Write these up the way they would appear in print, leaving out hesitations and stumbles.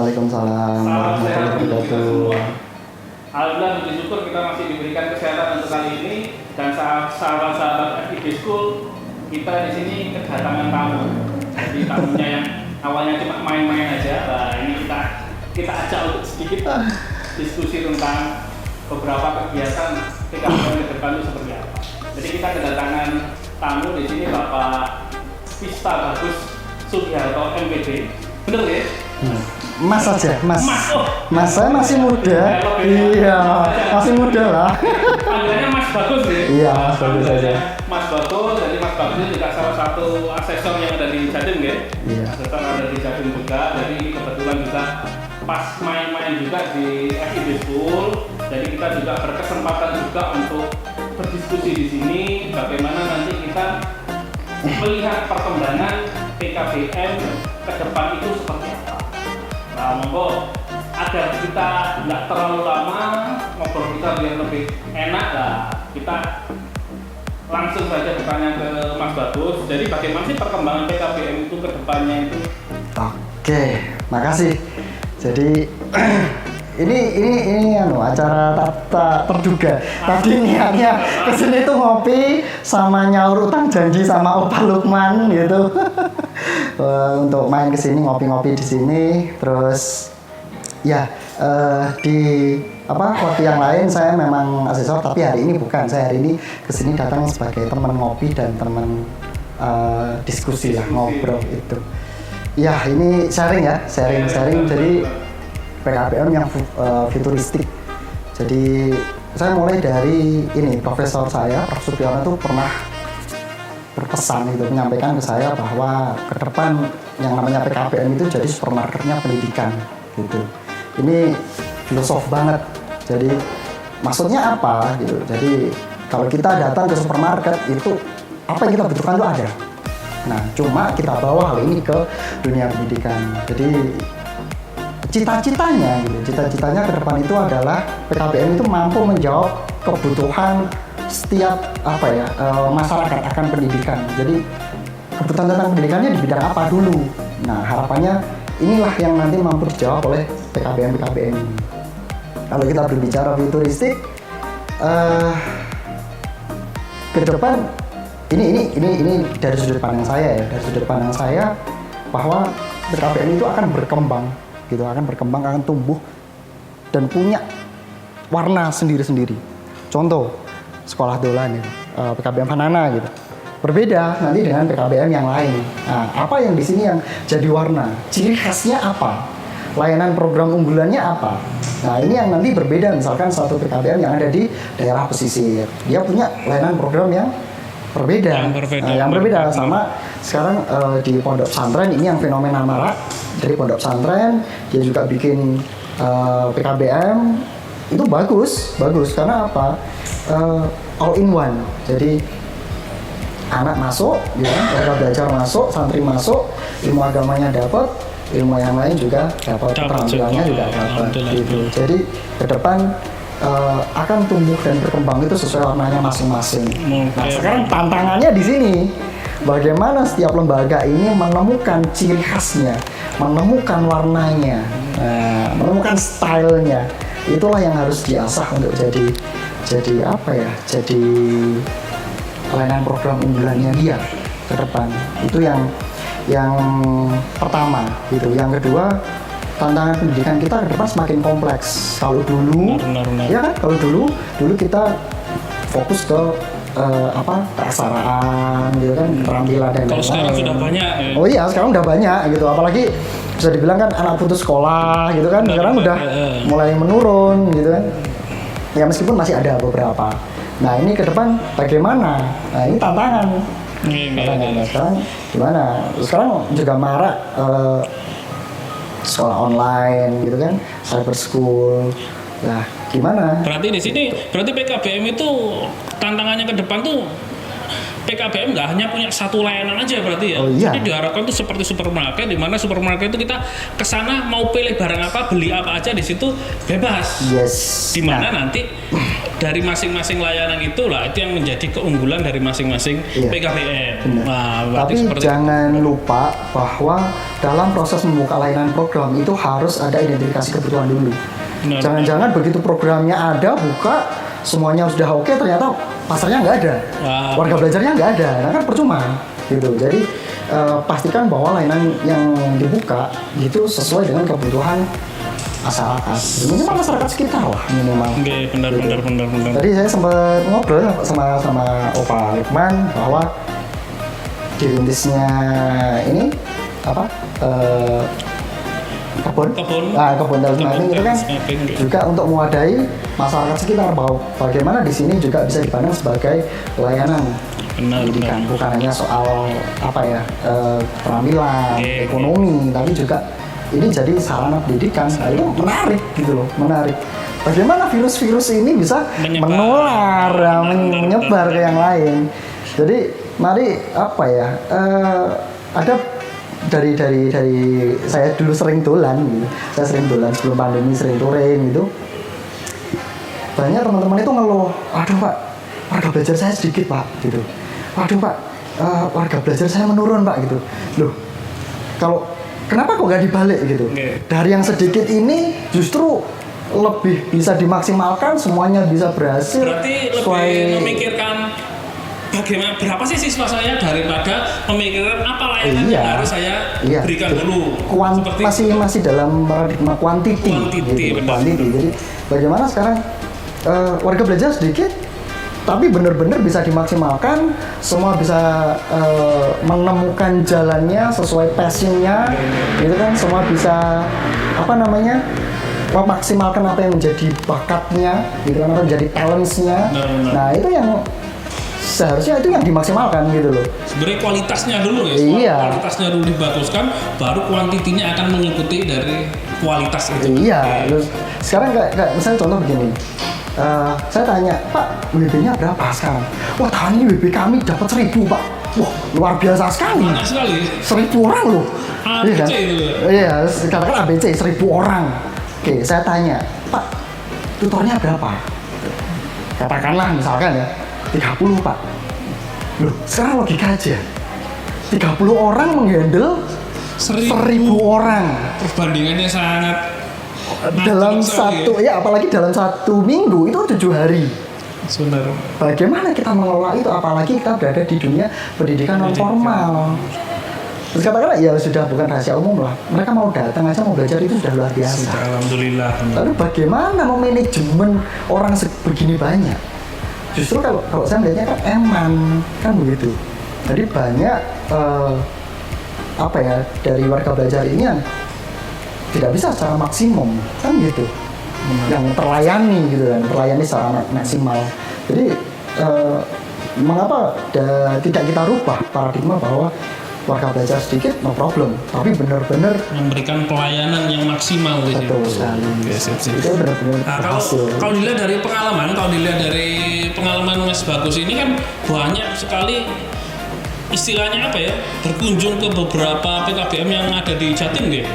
Waalaikumsalam Salam warahmatullahi sehat untuk kita wabarakatuh. semua. Alhamdulillah puji syukur kita masih diberikan kesehatan untuk kali ini dan sahabat-sahabat FIB School kita di sini kedatangan tamu. Jadi tamunya yang awalnya cuma main-main aja, nah ini kita ajak untuk sedikit diskusi tentang beberapa kegiatan PKBM ke depan itu seperti apa. Jadi kita kedatangan tamu di sini Bapak Pista Bagus Sugiharto MPD. Bener ya? Mas aja, Mas. Oh. Mas saya masih muda. Iya, masih muda lah. Panggilannya Mas Bagus ya? Iya, Mas Bagus saja. Mas Bagus, jadi Mas Bagus ini juga salah satu asesor yang ada di Jatim ya? Iya. Asesor ada di Jatim juga, jadi kebetulan juga pas main-main juga di FIB School, jadi kita juga berkesempatan juga untuk berdiskusi di sini bagaimana nanti kita melihat perkembangan PKBM ke depan itu seperti apa. Nah, monggo agar kita nggak terlalu lama ngobrol kita biar lebih enak lah, kita langsung saja bertanya ke Mas Bagus. Jadi bagaimana sih perkembangan PKBM itu ke depannya itu? Oke, makasih. Jadi ini acara tak terduga. Tadi niatnya kesini tuh ngopi sama nyaur utang janji sama Opa Lukman gitu. Untuk main kesini ngopi-ngopi di sini, terus ya di waktu yang lain saya memang asesor, tapi hari ini bukan. Saya hari ini kesini datang sebagai teman ngopi dan teman diskusi lah, ngobrol itu. Ya ini sharing. Jadi PKBM yang futuristik. Jadi saya mulai dari ini, profesor saya, Prof. Supiono itu pernah berpesan itu, menyampaikan ke saya bahwa ke depan yang namanya PKBM itu jadi supermarketnya pendidikan gitu. Ini filosof banget. Jadi maksudnya apa gitu. Jadi kalau kita datang ke supermarket itu apa yang kita butuhkan itu ada. Nah, cuma kita bawa hal ini ke dunia pendidikan. Jadi cita-citanya ke depan itu adalah PKBM itu mampu menjawab kebutuhan setiap masyarakat akan pendidikan. Jadi kebutuhan tentang pendidikannya di bidang apa dulu. Nah, harapannya inilah yang nanti mampu dijawab oleh PKBM ini. Kalau kita berbicara futuristik, ke depan ini dari sudut pandang saya bahwa PKBM itu akan berkembang, akan tumbuh dan punya warna sendiri-sendiri. Contoh sekolah dolan ya, PKBM Hanana gitu. Berbeda nanti dengan PKBM yang lain. Nah, apa yang di sini yang jadi warna? Ciri khasnya apa? Layanan program unggulannya apa? Nah, ini yang nanti berbeda. Misalkan suatu PKBM yang ada di daerah pesisir, dia punya layanan program yang berbeda. Yang berbeda sama sekarang di pondok pesantren ini yang fenomena marak. Dari pondok pesantren dia juga bikin PKBM itu bagus karena apa? All in one. Jadi anak masuk, mereka belajar masuk, santri masuk, ilmu agamanya dapat, ilmu yang lain juga dapat, keterampilannya juga dapat. Gitu. Jadi ke depan akan tumbuh dan berkembang itu sesuai warnanya masing-masing. Nah, sekarang tantangannya di sini, bagaimana setiap lembaga ini menemukan ciri khasnya, menemukan warnanya, menemukan stylenya. Itulah yang harus diasah untuk jadi layanan program unggulannya dia ke depan. Itu yang pertama gitu. Yang kedua, tantangan pendidikan kita ke depan semakin kompleks. Kalau dulu ya kan, kalau dulu kita fokus ke keaksaraan gitu kan, keterampilan dan kalau sekarang sudah banyak ya. Oh iya, sekarang udah banyak gitu. Apalagi bisa dibilang kan anak putus sekolah gitu kan, sekarang udah mulai menurun gitu kan. Ya meskipun masih ada beberapa. Nah, ini ke depan bagaimana? Nah, ini tantangan. Tantangannya sekarang gimana? Sekarang juga marak sekolah online gitu kan, cyber school. Nah, gimana? Berarti PKBM itu tantangannya ke depan tuh PKBM nggak hanya punya satu layanan aja berarti ya. Oh, iya. Jadi diharapkan tuh seperti supermarket, di mana supermarket itu kita kesana mau pilih barang apa, beli apa aja di situ bebas. Yes. Di mana nanti dari masing-masing layanan itulah itu yang menjadi keunggulan dari masing-masing Iya. PKBM. Benar. Nah, berarti Tapi seperti jangan lupa bahwa dalam proses membuka layanan program itu harus ada identifikasi kebutuhan dulu. Benar. Jangan-jangan begitu programnya ada, buka, semuanya sudah oke, ternyata pasarnya nggak ada, Wah. warga belajarnya nggak ada, nah kan percuma gitu. Jadi pastikan bahwa layanan yang dibuka itu sesuai dengan kebutuhan masyarakat, minimal masyarakat sekitar lah minimal. Oke, benar. Tadi saya sempat ngobrol sama Opa Lukman bahwa dirintisnya ini apa kebun tahu ini itu kan juga untuk mewadahi masyarakat sekitar, bahwa bagaimana di sini juga bisa dipandang sebagai layanan pendidikan, bukan hanya soal apa ya keterampilan, ekonomi, tapi juga ini jadi sarana pendidikan. Nah, itu menarik gitu loh, menarik. Bagaimana virus-virus ini bisa menular, menyebar ke yang lain. Jadi mari apa ya ada dari saya dulu sering dolan gitu. Saya sering dolan sebelum pandemi, sering touring gitu. Banyak teman-teman itu ngeluh, aduh Pak, warga belajar saya sedikit Pak gitu. Waduh Pak, warga belajar saya menurun Pak gitu. Loh, kenapa kok nggak dibalik gitu? Dari yang sedikit ini justru lebih bisa dimaksimalkan, semuanya bisa berhasil. Berarti lebih memikirkan bagaimana berapa sih siswa saya daripada memikirkan apa layanan yang harus saya berikan dulu. Masih dalam paradigma quantity. Gitu. Jadi bagaimana sekarang warga belajar sedikit, tapi benar-benar bisa dimaksimalkan, semua bisa menemukan jalannya sesuai passionnya, gitu kan, semua bisa memaksimalkan apa yang menjadi bakatnya, gitu kan, apa yang menjadi talentsnya. Nah itu yang seharusnya itu yang dimaksimalkan gitu loh. Sebenarnya kualitasnya dulu ya, kualitasnya dulu dibaguskan, baru kuantitinya akan mengikuti dari kualitas itu. Iya, terus sekarang kayak misalnya contoh begini, saya tanya, Pak, WB-nya berapa sekarang? Wah, tahun ini WB kami dapat 1.000 Pak. Wah, luar biasa sekali. Banyak sekali. 1.000 orang loh. ABC kan? itu. Iya, katakan ABC 1.000 orang. Oke, saya tanya, Pak, tutornya berapa? Katakanlah misalkan ya 30 Pak. Loh, sekarang logika aja. 30 orang menghandle 1.000 orang. Perbandingannya sangat dalam satu ya, apalagi dalam 1 minggu itu 7 hari. Benar. Bagaimana kita mengelola itu, apalagi kita berada di dunia pendidikan non formal. Terus katakanlah ya sudah bukan rahasia umum lah, mereka mau datang aja mau belajar itu sudah luar biasa. Alhamdulillah. Lalu bagaimana memanajemen orang begini banyak? Justru kalau saya melihatnya kan eman kan begitu. Jadi banyak dari warga belajar ini yang tidak bisa secara maksimum kan gitu, yang terlayani gitu kan, terlayani secara maksimal. Jadi mengapa tidak kita rubah paradigma bahwa warga belajar sedikit no problem, tapi benar-benar memberikan pelayanan yang maksimal gitu. Betul sekali. Itu benar-benar berhasil. Kalau dilihat dari pengalaman Mas Bagus ini kan banyak sekali istilahnya apa ya, berkunjung ke beberapa PKBM yang ada di Jatim gitu.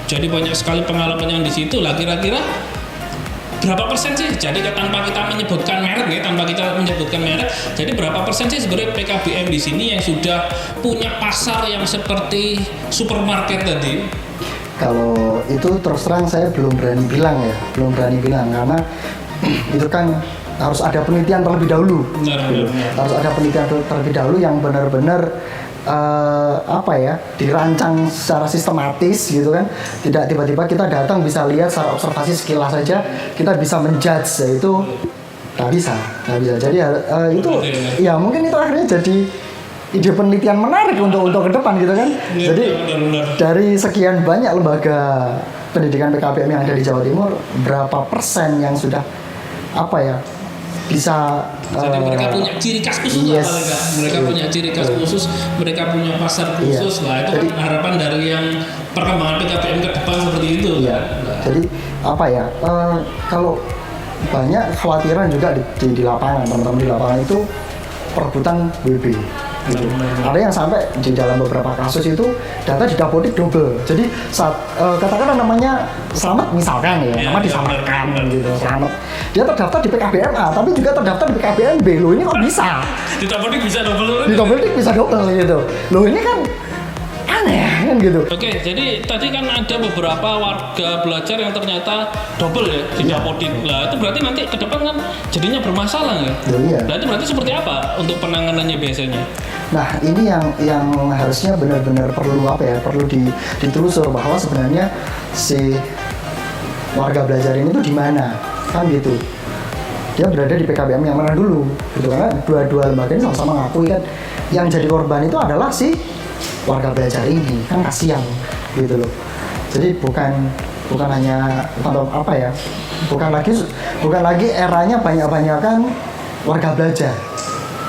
Jadi banyak sekali pengalaman yang di situ lah. Kira-kira berapa persen sih? Jadi tanpa kita menyebutkan merek ya, jadi berapa persen sih sebenarnya PKBM di sini yang sudah punya pasar yang seperti supermarket tadi? Kalau itu terus terang saya belum berani bilang karena itu kan harus ada penelitian terlebih dahulu. Benar. Harus ada penelitian terlebih dahulu yang benar-benar dirancang secara sistematis gitu kan. Tidak tiba-tiba kita datang bisa lihat secara observasi sekilas saja kita bisa menjudge, yaitu nggak bisa. Jadi itu ya mungkin itu akhirnya jadi ide penelitian menarik untuk ke depan gitu kan. Jadi dari sekian banyak lembaga pendidikan PKBM yang ada di Jawa Timur, berapa persen yang sudah bisa jadi mereka punya ciri khas khusus mereka punya ciri khas khusus, mereka punya pasar khusus lah. Itu kan harapan dari yang perkembangan PKBM ke depan seperti itu. Iya. Jadi kalau banyak kekhawatiran juga di lapangan, teman-teman di lapangan itu perebutan WB. Gitu. Ada yang sampai di dalam beberapa kasus itu data di Dapodik double. Jadi saat katakanlah namanya Slamet misalkan ya, nama disamakan gitu, Slamet. Dia terdaftar di PKBMA, tapi juga terdaftar di PKBMB. Loh ini kok bisa? Di Dapodik bisa double. Di Dapodik bisa double gitu. Loh ini kan aneh kan gitu. Oke, jadi tadi kan ada beberapa warga belajar yang ternyata double ya di Dapodik. Lah itu berarti nanti ke depan kan jadinya bermasalah ya? Iya. Berarti seperti apa untuk penanganannya biasanya? Nah ini yang harusnya benar-benar perlu perlu ditelusur bahwa sebenarnya si warga belajar ini tuh di mana kan gitu. Dia berada di PKBM yang mana dulu gitu kan. Dua lembaga ini sama-sama ngakui kan yang jadi korban itu adalah si warga belajar ini kan, kasihan gitu loh. Jadi bukan hanya bukan lagi eranya banyak-banyakan warga belajar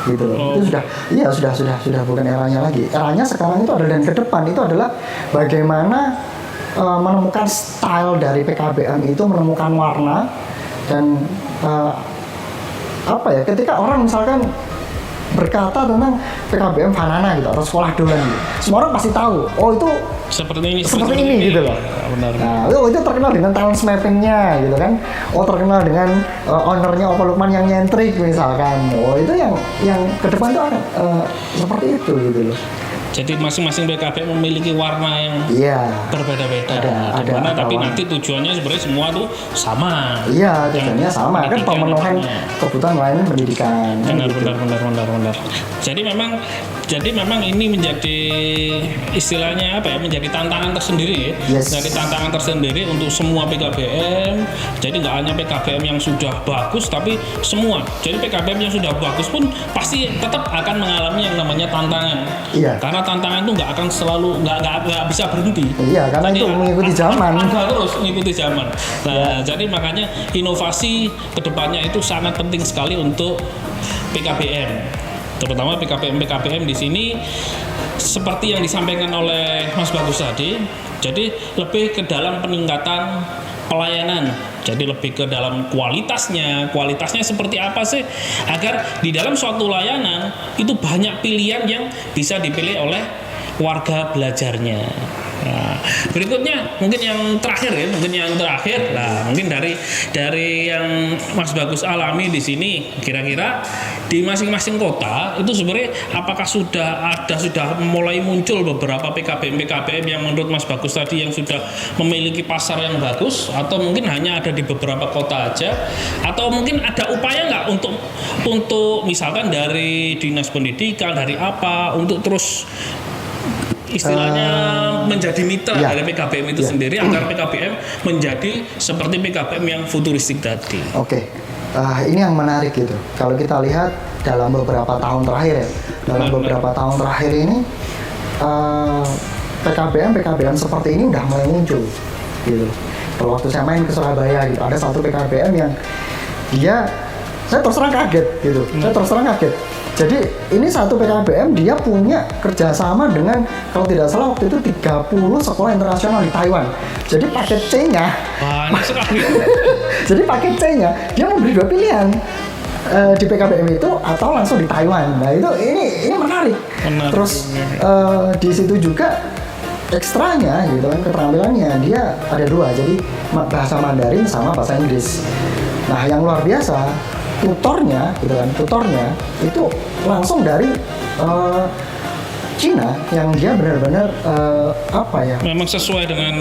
gitu loh. Itu sudah bukan eranya lagi. Eranya sekarang itu adalah, dan ke depan itu adalah bagaimana menemukan style dari PKBM itu, menemukan warna dan ketika orang misalkan berkata tentang PKBM Fanana gitu atau sekolah dolan gitu, semua orang pasti tahu itu seperti ini gitu loh. Benar. Nah, itu terkenal dengan talent mappingnya gitu kan. Terkenal dengan ownernya Opa Lukman yang nyentrik misalkan. Itu yang ke depan tuh akan seperti itu gitu loh. Jadi masing-masing PKBM memiliki warna yang berbeda-beda. Ada tapi nanti tujuannya sebenarnya semua tuh sama. Iya, tujuannya sama kan, pemenuhan kebutuhan lain pendidikan. Benar. Jadi memang ini menjadi istilahnya menjadi tantangan tersendiri ya. Yes. Jadi tantangan tersendiri untuk semua PKBM. Jadi nggak hanya PKBM yang sudah bagus, tapi semua. Jadi PKBM yang sudah bagus pun pasti tetap akan mengalami yang namanya tantangan. Iya. Karena tantangan itu nggak akan selalu nggak bisa berhenti. Iya, karena itu mengikuti zaman. Terus mengikuti zaman. Nah, jadi makanya inovasi kedepannya itu sangat penting sekali untuk PKBM. Terutama PKBM di sini seperti yang disampaikan oleh Mas Bagus tadi. Jadi lebih ke dalam peningkatan pelayanan. Jadi lebih ke dalam kualitasnya seperti apa sih, agar di dalam suatu layanan itu banyak pilihan yang bisa dipilih oleh warga belajarnya. Nah, berikutnya mungkin yang terakhir. Nah, mungkin dari yang Mas Bagus alami di sini, kira-kira di masing-masing kota itu sebenarnya apakah sudah mulai muncul beberapa PKBM yang menurut Mas Bagus tadi yang sudah memiliki pasar yang bagus, atau mungkin hanya ada di beberapa kota aja, atau mungkin ada upaya nggak untuk misalkan dari dinas pendidikan, dari apa, untuk terus istilahnya menjadi mitra dari PKBM itu sendiri, agar PKBM menjadi seperti PKBM yang futuristik tadi. Oke. Ini yang menarik gitu. Kalau kita lihat dalam beberapa tahun terakhir ini PKBM seperti ini udah mulai muncul gitu. Kalau waktu saya main ke Surabaya gitu, ada satu PKBM yang saya terus terang kaget gitu. Jadi ini satu PKBM dia punya kerjasama dengan, kalau tidak salah waktu itu 30 sekolah internasional di Taiwan. Jadi paket C-nya banyak sekali. Jadi paket C-nya dia memberi 2 pilihan, di PKBM itu atau langsung di Taiwan. Nah ini menarik. Terus di situ juga ekstranya gitu kan, keterampilannya dia ada 2, jadi bahasa Mandarin sama bahasa Inggris. Nah yang luar biasa, tutornya itu langsung dari Cina, yang dia benar-benar memang sesuai dengan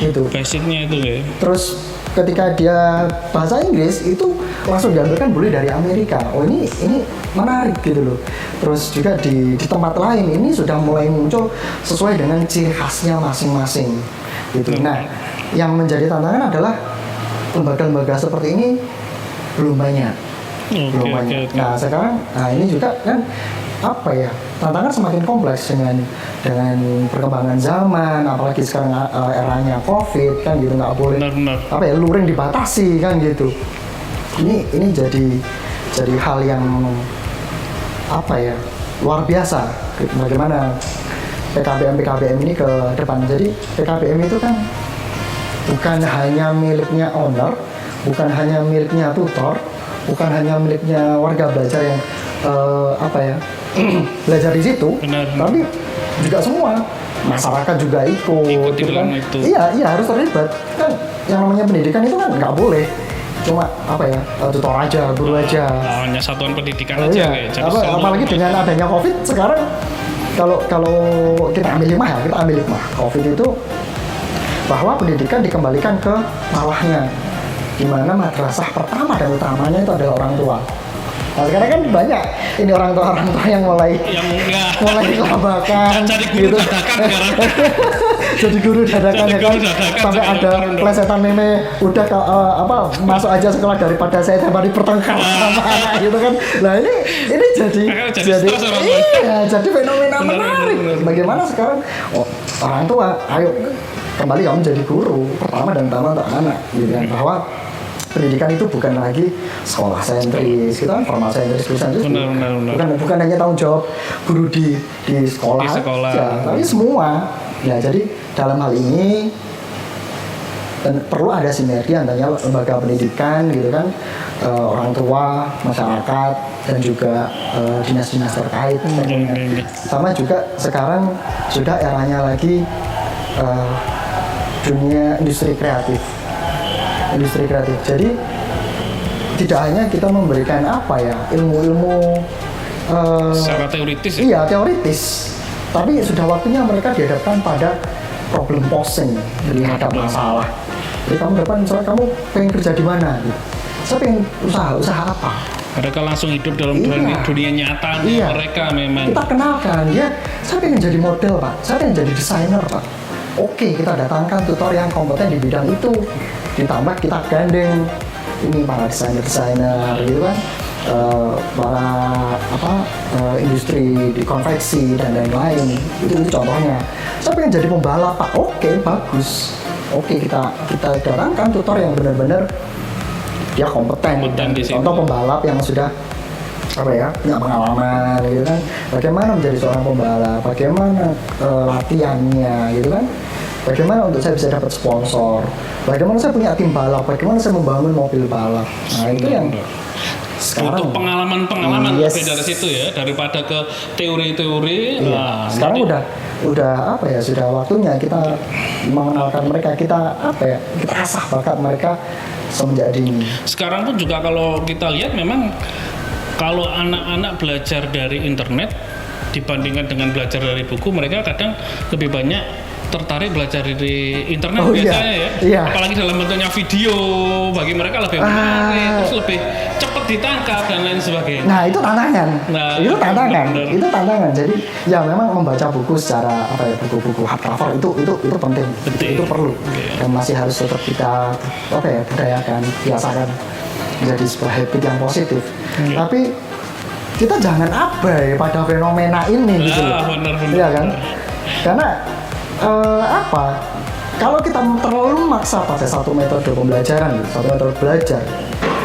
gitu basicnya itu ya. Terus ketika dia bahasa Inggris itu langsung diambilkan boleh dari Amerika. Ini menarik gitu loh. Terus juga di tempat lain ini sudah mulai muncul sesuai dengan ciri khasnya masing-masing gitu. Nah yang menjadi tantangan adalah lembaga-lembaga seperti ini belum banyak. Okay. Nah sekarang, ini juga kan tantangan semakin kompleks dengan perkembangan zaman, apalagi sekarang eranya COVID kan gitu, nggak boleh luring dibatasi kan gitu. Ini jadi hal yang luar biasa bagaimana PKBM ini ke depan. Jadi PKBM itu kan bukan hanya miliknya owner, bukan hanya miliknya tutor, bukan hanya miliknya warga belajar yang apa ya belajar di situ, Benar. tapi juga semua masyarakat juga ikut Ikut di gitu kan. dalam itu. Iya harus terlibat kan, yang namanya pendidikan itu kan nggak boleh cuma apa ya tutor aja, guru aja. Hanya satuan pendidikan Oh, aja iya. kayak. Jadi semua- Apalagi dengan adanya COVID sekarang, kalau kita ambil hikmah, COVID itu bahwa pendidikan dikembalikan ke bawahnya, di mana madrasah pertama dan utamanya itu adalah orang tua. Nah sekarang kan banyak ini orang tua yang mulai yang enggak kelabakan jadi guru gitu. dadakan sekarang. Jadi guru dadakan Jadi ya guru kan, dadakan sampai sekarang. ada plesetan meme udah masuk aja sekolah daripada saya tiap hari bertengkar sama anak gitu kan. Nah ini jadi Jadi stres orang tua. iya, jadi fenomena Benar, menarik. benar. Bagaimana sekarang orang tua, ayo kembali kamu jadi guru pertama dan utama untuk anak gitu kan, bahwa pendidikan itu bukan lagi sekolah sentris, gitu kan, formal sentris, guru sentris. Benar. Bukan hanya tanggung jawab guru di sekolah, Di sekolah. aja, tapi semua. Ya jadi dalam hal ini perlu ada sinergi antara lembaga pendidikan gitu kan, orang tua, masyarakat, dan juga dinas-dinas terkait. Sama juga sekarang sudah eranya lagi dunia industri kreatif. Jadi tidak hanya kita memberikan apa ya ilmu-ilmu Secara teoritis ya. iya teoritis, tapi sudah waktunya mereka dihadapkan pada problem posing, jadi menghadap masalah. Jadi kamu depan misalnya kamu pengen kerja di mana gitu. Saya pengen usaha apa? Mereka langsung hidup dalam Iya. dunia nyata Iya. mereka memang. Kita kenalkan dia, saya pengen jadi model Pak, saya pengen jadi desainer Pak. Oke, kita datangkan tutor yang kompeten di bidang itu. Ditambah kita gandeng ini para desainer gitu kan, para industri di konveksi dan lain-lain. Itu contohnya. Saya pengen jadi pembalap Pak. Oke, bagus. Oke, kita datangkan tutor yang benar-benar dia kompeten. Kompeten di situ. Contoh pembalap yang sudah apa ya, punya pengalaman gitu kan, bagaimana menjadi seorang pembalap, bagaimana latihannya gitu kan, bagaimana untuk saya bisa dapat sponsor, bagaimana saya punya tim balap, bagaimana saya membangun mobil balap. Nah itu yang sekarang Untuk pengalaman Yes. lebih dari situ ya, daripada ke teori-teori. iya. Nah, Sekarang nanti- udah apa ya, sudah waktunya kita mengenalkan mereka, kita apa ya, kita asah bakat mereka semenjak dini. Sekarang pun juga kalau kita lihat memang kalau anak-anak belajar dari internet dibandingkan dengan belajar dari buku, mereka kadang lebih banyak tertarik belajar dari internet Oh, iya. biasanya ya. Iya. Apalagi dalam bentuknya video, bagi mereka lebih menarik, terus lebih cepat ditangkap dan lain sebagainya. Nah itu tantangan, Nah, itu tantangan, benar. itu tantangan. Jadi ya memang membaca buku secara apa ya, buku-buku hardcover itu penting, itu perlu, dan masih harus tetap kita apa ya, budayakan, biasakan menjadi sebuah habit yang positif. Iya. Tapi kita jangan abai pada fenomena ini gitu loh, benar. iya kan? Karena apa? Kalau kita terlalu memaksa pada satu metode pembelajaran, satu metode belajar,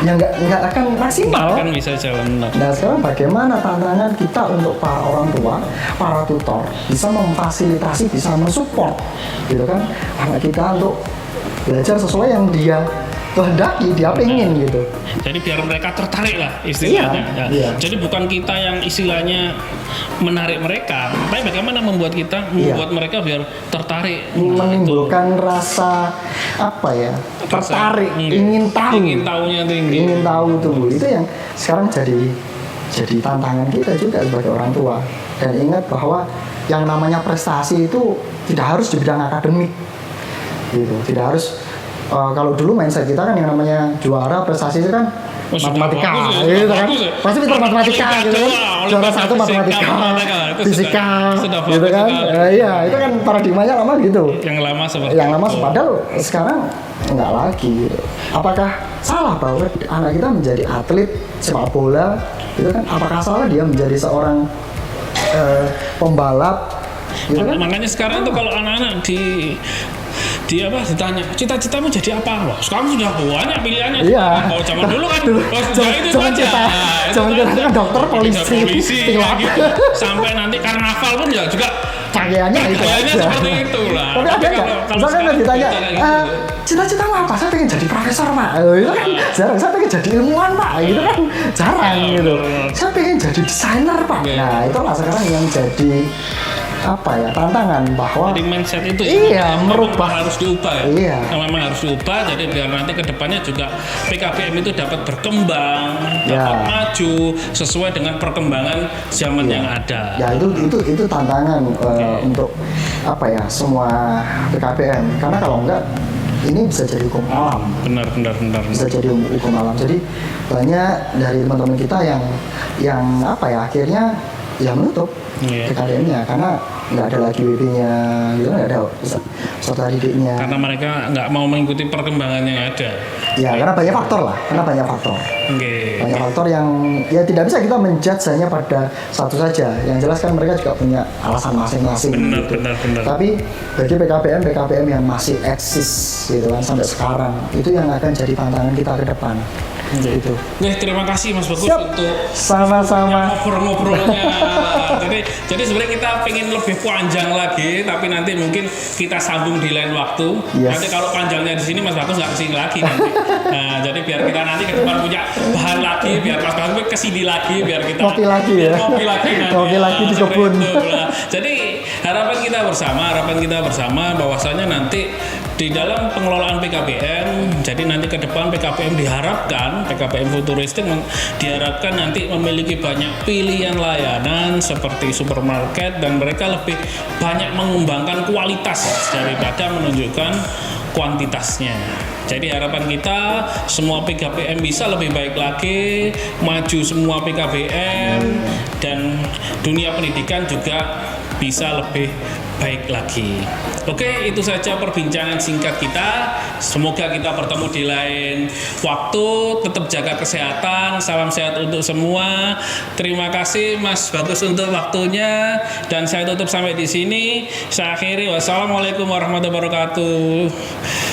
ya nggak akan maksimal. Kan bisa jalan benar. Nah sekarang bagaimana tantangan kita untuk para orang tua, para tutor bisa memfasilitasi, bisa mensupport, gitu kan, anak kita untuk belajar sesuai yang dia kehendaki, dia pengen gitu. Jadi biar mereka tertarik lah istilahnya. Iya, Ya. iya. Jadi bukan kita yang istilahnya menarik mereka, tapi bagaimana membuat kita, Iya. membuat mereka biar tertarik. Nah, Menimbulkan rasa apa ya, tertarik, ingin tahu, Ingin tahunya tinggi. ingin tahu tuh. Itu yang sekarang jadi tantangan kita juga sebagai orang tua. Dan ingat bahwa yang namanya prestasi itu tidak harus di bidang akademik, gitu. Tidak harus kalau dulu mindset kita kan yang namanya juara prestasi itu kan Oh, sudah matematika, bagus ya, gitu sudah kan, bagus ya. pasti pintar matematika gitu kan, Wah, juara Olimpiade satu matematika, itu fisika, sudah gitu bagus kan, sekali. iya itu kan paradigmanya lama gitu. Yang lama seperti Yang lama itu. padahal sekarang enggak lagi gitu. Apakah salah bahwa anak kita menjadi atlet sepak bola gitu kan? Apakah salah dia menjadi seorang pembalap gitu kan? Makanya sekarang tuh kalau anak-anak ditanya cita-citamu jadi apa? Wah, sekarang sudah banyak pilihannya. Iya. Kalau zaman dulu kan Zaman kita kan dokter, polisi, pilot pilot. gitu. Sampai nanti karnaval pun ya juga pakaiannya itu Kayaknya aja. seperti itu lah. Tapi ada nggak? Misalkan sekarang ditanya, kita kayak gitu. cita-citamu apa? Saya pengen jadi profesor pak. Itu kan jarang. Saya pengen jadi ilmuwan pak. Gitu kan jarang gitu. Saya pengen jadi desainer pak. Iya. Nah itulah sekarang yang jadi apa ya tantangan bahwa Jadi mindset itu Iya, memang merubah. harus diubah ya. Iya. Memang harus diubah jadi biar nanti kedepannya juga PKBM itu dapat berkembang, Ya. dapat maju sesuai dengan perkembangan zaman yang ada. ya itu tantangan untuk apa ya semua PKBM karena kalau enggak ini bisa jadi hukum alam. Benar. Bisa jadi hukum alam. Jadi banyak dari teman-teman kita yang apa ya akhirnya ya menutup Iya. PKBM-nya karena nggak ada lagi WP-nya, gitu nggak ada peserta didiknya. Karena mereka nggak mau mengikuti perkembangan yang ada. Ya karena banyak faktor lah, banyak faktor yang ya tidak bisa kita menjudge hanya pada satu saja. Yang jelas kan mereka juga punya alasan masing-masing. Benar. Tapi bagi PKBM yang masih eksis gitu kan sampai sekarang itu yang akan jadi tantangan kita ke depan. Gitu. Oke, terima kasih Mas Bagus Siap. untuk Sama-sama. ngobrol-ngobrolnya. jadi sebenarnya kita pengen lebih panjang lagi, tapi nanti mungkin kita sambung di lain waktu. Yes. Nanti kalau panjangnya di sini Mas Bagus nggak kesini lagi nanti. Nah, jadi biar kita nanti ke depan punya bahan lagi, biar Mas Bagus kesini lagi, biar kita Ngopi lagi ya. Ngopi lagi nanti. Ngopi lagi di Seperti kebun. itu. Nah, jadi harapan kita bersama bahwasanya nanti di dalam pengelolaan PKBM, jadi nanti ke depan PKBM diharapkan, PKBM futuristik diharapkan nanti memiliki banyak pilihan layanan seperti supermarket dan mereka lebih banyak mengembangkan kualitas daripada menunjukkan kuantitasnya. Jadi harapan kita semua PKBM bisa lebih baik lagi, maju semua PKBM dan dunia pendidikan juga bisa lebih baik lagi. Oke, itu saja perbincangan singkat kita. Semoga kita bertemu di lain waktu. Tetap jaga kesehatan. Salam sehat untuk semua. Terima kasih Mas Bagus untuk waktunya dan saya tutup sampai di sini. Saya akhiri. Wassalamualaikum warahmatullahi wabarakatuh.